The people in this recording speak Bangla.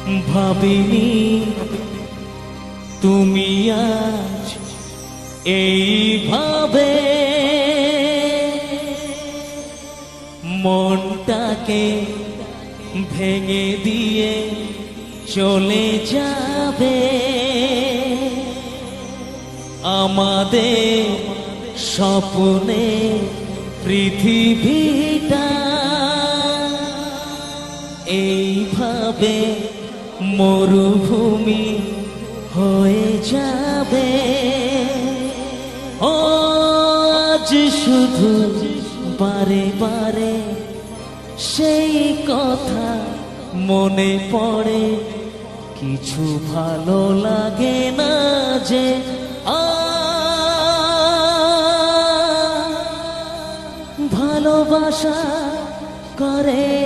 ভাবিনি তুমি আজ এইভাবে মনটাকে ভেঙে দিয়ে চলে যাবে। আমাদের স্বপ্নে পৃথিবীটা এইভাবে মরুভূমি হয়ে যাবে। আজ শুধু বারে বারে সেই কথা মনে পড়ে, কিছু ভালো লাগে না যে ভালোবাসা করে